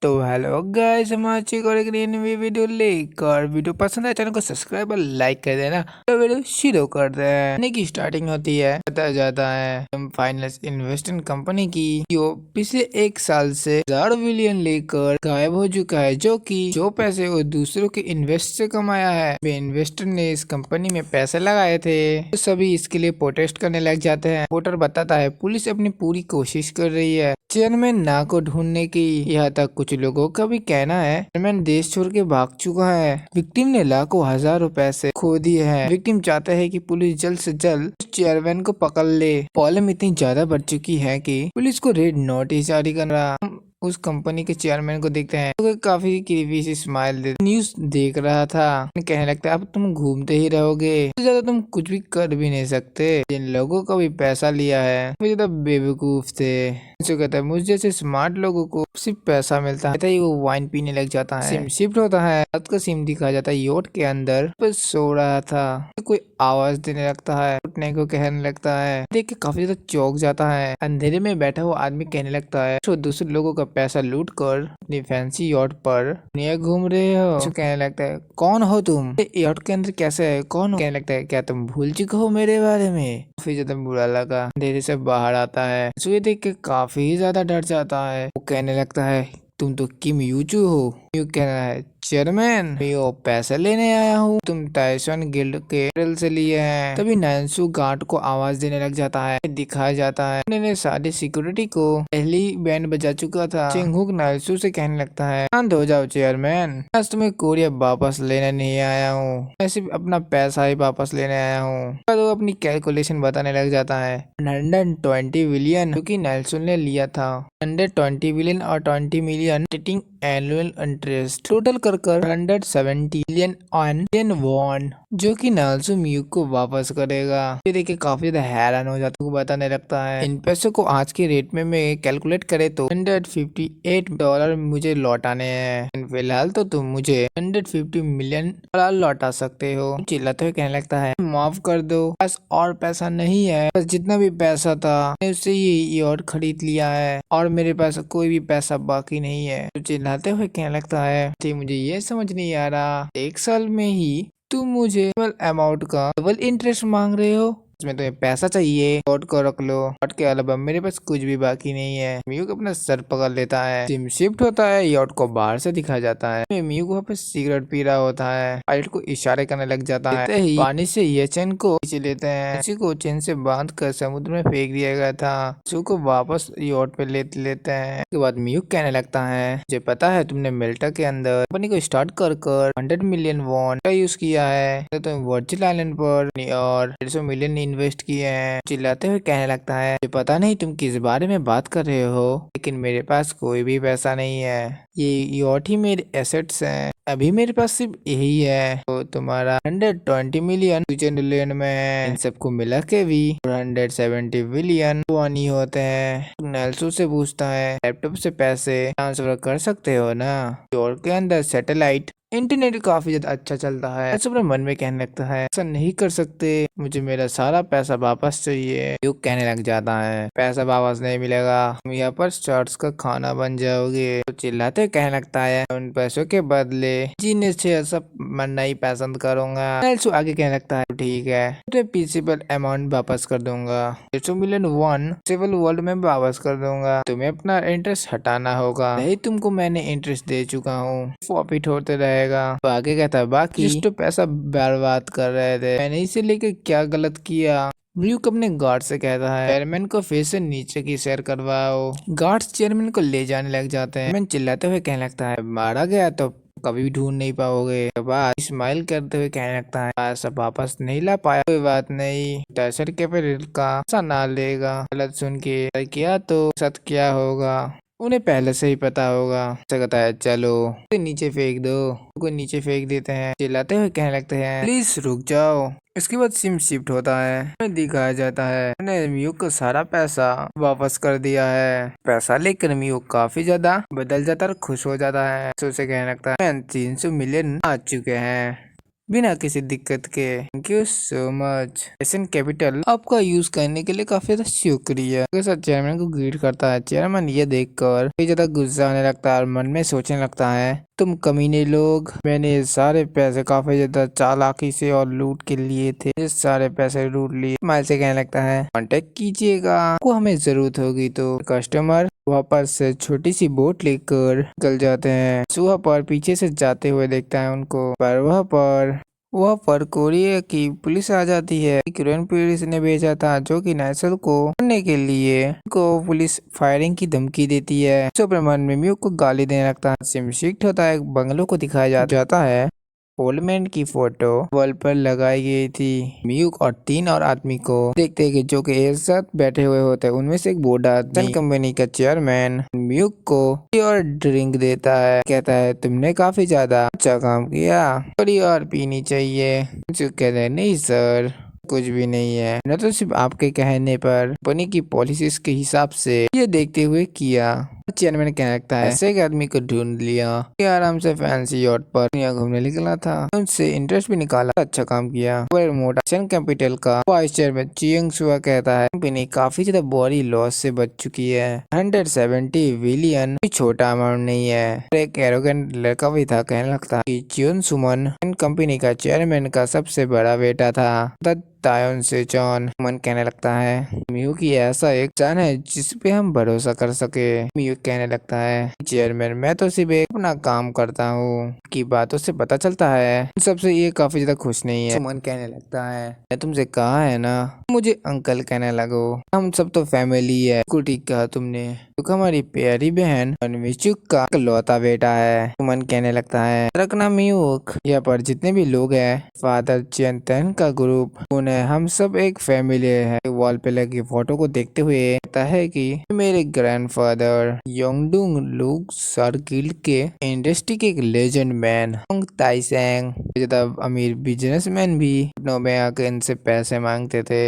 तो hello guys, हम आज एक और एक नई वीडियो लेकर वीडियो पसंद है चैनल को सब्सक्राइब और लाइक कर देना। तो वीडियो शुरू कर दें। की स्टार्टिंग होती है, बताया जाता है हम फाइनेंस इन्वेस्टमेंट कंपनी की जो पिछले एक साल से 1000 बिलियन लेकर गायब हो चुका है, जो पैसे वो दूसरों के इन्वेस्ट से कमाया है। वे इन्वेस्टर ने इस कंपनी में पैसे लगाए थे, तो सभी इसके लिए प्रोटेस्ट करने लग जाते हैं। रिपोर्टर बताता है पुलिस अपनी पूरी कोशिश कर रही है चेयरमैन ना को ढूंढने की। यहाँ तक कुछ लोगों का भी कहना है चेयरमैन देश छोड़ के भाग चुका है। विक्टिम ने लाखों हजारों पैसे खो दिए हैं। विक्टिम चाहता है कि पुलिस जल्द से जल्द चेयरमैन को पकड़ ले। प्रॉब्लम इतनी ज्यादा बढ़ चुकी है कि पुलिस को रेड नोटिस जारी कर रहा। उस कंपनी के चेयरमैन को देखते हैं तो काफी क्रीपी सी स्माइल दे न्यूज देख रहा था। कहने लगता है अब तुम घूमते ही रहोगे, तो ज्यादा तुम कुछ भी कर भी नहीं सकते। जिन लोगों का भी पैसा लिया है वो ज्यादा बेवकूफ थे। जो कहता है मुझ जैसे स्मार्ट लोगों को सिर्फ पैसा मिलता है। ही वो वाइन पीने लग जाता है। सिम शिफ्ट होता है, रात का सिम दिखाया जाता है। योट के अंदर बस सो रहा था, कोई आवाज देने लगता है, उठने को कहने लगता है। देख के काफी ज्यादा चौंक जाता है। अंधेरे में बैठा हुआ आदमी कहने लगता है तो दूसरे लोगों का पैसा लूट कर अपनी फैंसी यॉट पर दुनिया घूम रहे हो। तो कहने लगता है कौन हो तुम, यॉट के अंदर कैसे है, कौन हो? कहने लगता है क्या तुम भूल चुके हो मेरे बारे में। फिर ज्यादा बुरा लगा, अंधेरे से बाहर आता है। ये देख के काफी ज्यादा डर जाता है। वो कहने लगता है तुम तो किम यूचू हो। यू कहना है चेयरमैन मैं वो पैसे लेने आया हूँ, तुम टाइसन गिल्ड के होटल से लिए हैं। तभी नैन्सू गार्ड को आवाज देने लग जाता है। दिखाया जाता है उन्होंने सारी सिक्योरिटी को पहली बैंड बजा चुका था। चिंगहुक नैन्सू से कहने लगता है शांत हो जाओ चेयरमैन, आज तुम्हें कोरिया वापस लेने नहीं आया हूँ, मैं सिर्फ अपना पैसा ही वापस लेने आया हूँ। वो अपनी कैलकुलेशन बताने लग जाता है 120 बिलियन जो की नैन्सू ने लिया था। 120 बिलियन और 20 मिलियन एनुअल इंटरेस्ट टोटल कर 170 बिलियन वॉन जो कि नाल्सू म्यूक को वापस करेगा। ये देखे काफी ज्यादा हैरान हो जाता है। बताने लगता है इन पैसों को आज के रेट में मैं कैलकुलेट करे तो $158 मुझे लौटाने हैं। फिलहाल तो तुम मुझे $150 मिलियन लौटा सकते हो। चिल्लाते हुए कहने लगता है माफ कर दो, बस और पैसा नहीं है, बस जितना भी पैसा था मैंने उससे ये और खरीद लिया है और मेरे पास कोई भी पैसा बाकी नहीं है। तो चिल्लाते हुए कहने लगता है मुझे ये समझ नहीं आ रहा, एक साल में ही तुम मुझे डबल अमाउंट का डबल इंटरेस्ट मांग रहे हो। इसमें तुम्हें पैसा चाहिए, नोट को रख लो, नोट के अलावा मेरे पास कुछ भी बाकी नहीं है। म्यूक अपना सर पकड़ लेता है। सिम शिफ्ट होता है, यॉट को बाहर से दिखाया जाता है। म्यूक वहाँ पे सिगरेट पी रहा होता है। पायलट को इशारे करने लग जाता है। ही पानी से ये चेन को खींच लेते हैं। इसी को चेन से बांध कर समुद्र में फेंक दिया गया था। को वापस यॉट पे लेते हैं। उसके बाद म्यूक कहने लगता है मुझे पता है तुमने मेल्टा के अंदर कंपनी को स्टार्ट कर 100 मिलियन वॉन का यूज किया है, तो तुम वर्जिल आइलैंड पर और 150 मिलियन इन्वेस्ट किए हैं। चिल्लाते हुए कहने लगता है मुझे पता नहीं तुम किस बारे में बात कर रहे हो, लेकिन मेरे पास कोई भी पैसा नहीं है। ये यॉट ही मेरे एसेट्स हैं, अभी मेरे पास सिर्फ यही है। तो तुम्हारा 120 मिलियन मिलियन में इन सबको मिला के भी 170 बिलियन वॉन ही होते हैं। नेल्सू से पूछता है लैपटॉप से पैसे ट्रांसफर कर सकते हो ना? यॉट के अंदर सैटेलाइट इंटरनेट काफी ज्यादा अच्छा चलता है। ऐसा अपने मन में कहने लगता है ऐसा नहीं कर सकते, मुझे मेरा सारा पैसा वापस चाहिए। युग कहने लग जाता है पैसा वापस नहीं मिलेगा, तुम यहाँ पर शॉर्ट्स का खाना बन जाओगे। तो चिल्लाते कहने लगता है उन पैसों के बदले जीने से सब मरना ही पसंद करूंगा। नेल्सू आगे कहने लगता है ठीक है, तो प्रिंसिपल अमाउंट वापस कर दूंगा, 150 मिलियन वॉन सिविल वर्ल्ड में वापस कर दूंगा। तुम्हें अपना इंटरेस्ट हटाना होगा, नहीं तुमको मैंने इंटरेस्ट दे चुका हूँ, प्रॉफिट होते रहे। तो आगे कहता है बाकी तो पैसा बर्बाद कर रहे थे, मैंने इसे लेके क्या गलत किया। म्यूक अपने गार्ड से कहता है चेयरमैन को फिर से नीचे की सैर करवाओ। गार्ड्स चेयरमैन को ले जाने लग जाते हैं। चेयरमैन चिल्लाते हुए कहने लगता है मारा गया तो कभी भी ढूंढ नहीं पाओगे। बाद स्माइल करते हुए कहने लगता है पैसा वापस नहीं ला पाया, कोई बात नहीं, टैसर के पे का पैसा ना लेगा। गलत सुन के किया तो सच क्या होगा उन्हें पहले से ही पता होगा। ऐसा कहता है चलो नीचे फेंक दो, कोई नीचे फेंक देते हैं। चिल्लाते हुए कहने लगते हैं प्लीज रुक जाओ। इसके बाद सिम शिफ्ट होता है, दिखाया जाता है मैंने म्यूक को सारा पैसा वापस कर दिया है। पैसा लेकर म्यूक काफी ज्यादा बदल जाता है और खुश हो जाता है। उसे कहने लगता है 300 मिलियन आ चुके हैं। बिना किसी दिक्कत के। Thank you so much Asian capital, आपका यूज करने के लिए काफी ज्यादा शुक्रिया। साथ चेयरमैन को ग्रीट करता है। चेयरमैन ये देखकर ज्यादा गुस्सा आने लगता है और मन में सोचने लगता है, तुम कमीने लोग, मैंने सारे पैसे काफी ज्यादा चालाकी से और लूट के लिए थे, ये सारे पैसे लूट लिए। स्माइल से कहने लगता है, कांटेक्ट कीजिएगा, आपको हमें जरूरत होगी तो। कस्टमर वापस से छोटी सी बोट लेकर निकल जाते हैं। सुहा पर पीछे से जाते हुए देखता है उनको, पर वह पर कोरिया की पुलिस आ जाती है। किरण पुलिस ने भेजा था जो कि नाइसल को मारने के लिए। को पुलिस फायरिंग की धमकी देती है। अपने मन में म्यूक को गाली देने लगता है। सिम शिफ्ट होता है, एक बंगलों को दिखाया जाता है। ओल्डमैन की फोटो वॉल पर लगाई गई थी। म्यूक और 3 और आदमी को देखते हैं कि जो कि एक साथ बैठे हुए होते हैं। उनमें से एक बूढ़ा आदमी कंपनी का चेयरमैन म्यूक को और ड्रिंक देता है। कहता है, तुमने काफी ज्यादा अच्छा काम किया, थोड़ी और पीनी चाहिए। जो कहते हैं, नहीं सर, कुछ भी नहीं है, मैं तो सिर्फ आपके कहने पर कंपनी की पॉलिसीज के हिसाब से ये देखते हुए किया। चेयरमैन कहने लगता है, ऐसे एक आदमी को ढूंढ लिया, ये आराम से फैंसी यॉट पर दुनिया घूमने निकला था, उनसे इंटरेस्ट भी निकाला, अच्छा काम किया। मोटा एशियन कैपिटल का वाइस चेयरमैन चियंग सुआ कहता है, कंपनी काफी ज्यादा बड़ी लॉस से बच चुकी है। 170 बिलियन छोटा अमाउंट नहीं है। एक एरोगेंट लड़का भी था, कहने लगता है कि चियन सुमन कंपनी का चेयरमैन का सबसे बड़ा बेटा था। तायोन से चौन मन कहने लगता है, म्यू की ऐसा एक जान है जिस पे हम भरोसा कर सके। म्यू कहने लगता है, चेयरमैन मैं तो सिर्फ एक अपना काम करता हूँ, की बातों से पता चलता है सबसे ये काफी ज्यादा खुश नहीं है। मन कहने लगता है, मैं तुमसे कहा है ना मुझे अंकल कहने लगो, हम सब तो फैमिली है। बिल्कुल ठीक कहा तुमने, क्योंकि हमारी प्यारी बहन मिचुक का इकलौता बेटा है। मन कहने लगता है, रखना म्यूक, यहाँ पर जितने भी लोग हैं, फादर चियंतन का ग्रुप, उन्हें हम सब एक फैमिली है। वॉल पे लगी फोटो को देखते हुए कहता है कि मेरे ग्रैंडफादर योंगडुंग लुक सर गिल्ड के इंडस्ट्री के एक लेजेंड मैन ताइसेंग ज्यादा अमीर बिजनेसमैन भी अपनों में आके इनसे पैसे मांगते थे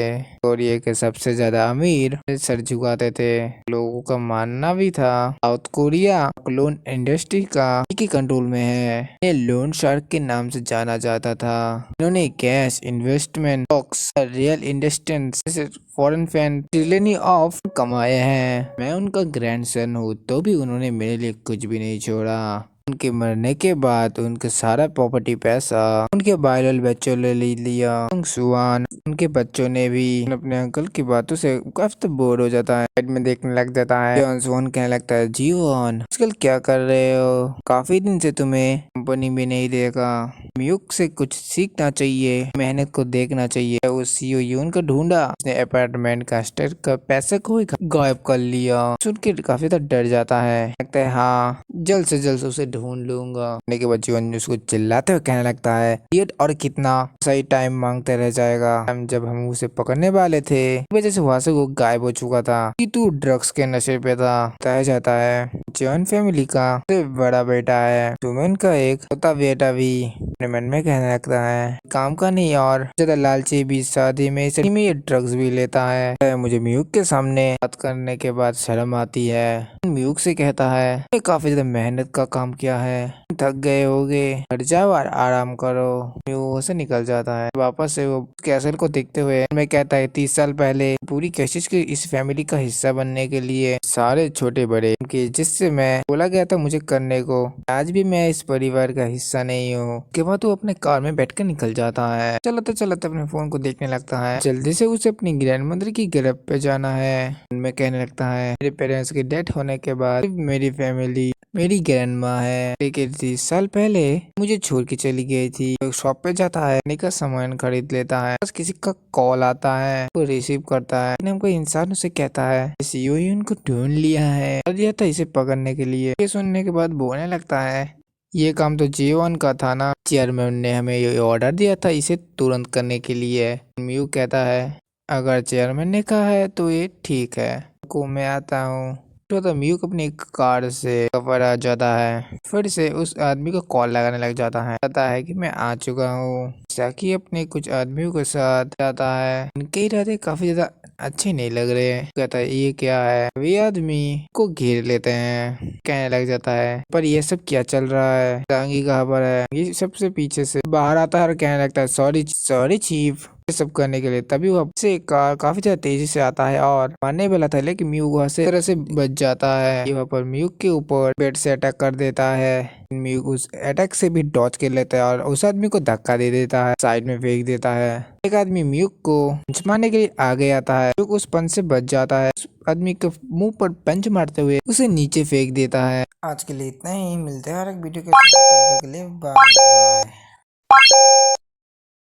और ये के सबसे ज्यादा अमीर सर झुकाते थे। लोगों का मानना भी था साउथ कोरिया क्लोन इंडस्ट्री का के कंट्रोल में है। ये लोन शार्क के नाम से जाना जाता था। इन्होंने cash investment stocks real industries foreign fan trillion of कमाए हैं। मैं उनका ग्रैंडसन हूँ तो भी उन्होंने मेरे लिए कुछ भी नहीं छोड़ा। उनके मरने के बाद उनके सारा प्रॉपर्टी पैसा उनके बाइलल बच्चों ने ले लिया। सुआन उनके बच्चों ने भी अपने अंकल की बातों से काफी बोर हो जाता है, साइड में देखने लग जाता है। सुआन कहने लगता है, जीवन आजकल क्या कर रहे हो, काफी दिन से तुम्हें कंपनी में नहीं देखा, म्यूक से कुछ सीखना चाहिए, मेहनत को देखना चाहिए। उस सीईओ यून को ढूंढा, उसने अपार्टमेंट का स्टेट का पैसे को ही गायब कर लिया। सुन के काफी ज्यादा डर जाता है, लगता है हाँ जल्द से जल्द उसे ढूंढ लूंगा। के बाद जीवन उसको चिल्लाते हुए कहने लगता है, ये और कितना सही टाइम मांगते रह जाएगा, हम जब हम उसे पकड़ने वाले थे वजह से वहां से वो गायब हो चुका था कि तू ड्रग्स के नशे पे था। बताया जाता है जॉन फैमिली का बड़ा बेटा है, सुमन का एक छोटा बेटा भी अपने मन में कहने लगता है, काम का नहीं और ज्यादा लालची भी, शादी में ये ड्रग्स भी लेता है। मुझे म्यूक के सामने बात करने के बाद शर्म आती है। म्यूक से कहता है, ये काफी ज्यादा मेहनत का काम किया है, थक गए होगे, घर जाओ और आराम करो। म्यूक से निकल जाता है। वापस से वो कैसल को देखते हुए मैं कहता है, 30 साल पहले पूरी कोशिश की इस फैमिली का हिस्सा बनने के लिए, सारे छोटे बड़े के जिससे मैं बोला गया था मुझे करने को, आज भी मैं इस परिवार का हिस्सा नहीं हूँ। के बाद वो अपने कार में बैठकर निकल जाता है। चलते चलते अपने फोन को देखने लगता है। जल्दी से उसे अपनी ग्रैंड मदर की गिरफ्त पे जाना है। उनमें कहने लगता है, मेरे पेरेंट्स के डेथ होने के बाद मेरी फैमिली मेरी ग्रैंड माँ है, लेकिन 30 साल पहले मुझे छोड़ के चली गई थी। तो शॉप पे जाता है, का सामान खरीद लेता है। बस किसी का कॉल आता है, वो रिसीव करता है। हमको इंसान उसे कहता है, सीईओ उनको ढूंढ लिया है, दिया था इसे पकड़ने के लिए। ये सुनने के बाद बोलने लगता है, ये काम तो J1 का था ना, चेयरमैन ने हमें ये ऑर्डर दिया था इसे तुरंत करने के लिए। म्यू कहता है, अगर चेयरमैन ने कहा है तो ये ठीक है, को मैं आता हूँ। तो म्यूक अपनी कार से कवर आ जाता है, फिर से उस आदमी को कॉल लगाने लग जाता है, कहता है कि मैं आ चुका हूँ। साकी अपने कुछ आदमियों के साथ जाता है। इनके इरादे काफी ज्यादा अच्छे नहीं लग रहे हैं। कहता है ये क्या है। वे आदमी को घेर लेते हैं। कहने लग जाता है पर ये सब क्या चल रहा है। सांगी कहाँ पर है। ये सबसे पीछे से बाहर आता है और कहने लगता है सॉरी सॉरी चीफ ये सब करने के लिए। तभी वह से कार काफी ज्यादा तेजी से आता है और मारने वाला था, लेकिन म्यूक वहां से तरह से बच जाता है। ये वहाँ पर म्यूक के ऊपर बेड से अटैक कर देता है। म्यूक उस अटैक से भी डॉज कर लेता है और उस आदमी को धक्का दे देता है, साइड में फेंक देता है। एक आदमी म्यूक को पंच मारने के लिए आगे आता है। म्यूक उस पंच से बच जाता है। उस आदमी के मुंह पर पंच मारते हुए उसे नीचे फेंक देता है। आज के लिए इतना ही, मिलते हैं और एक वीडियो के साथ। तब तक के लिए बाय बाय।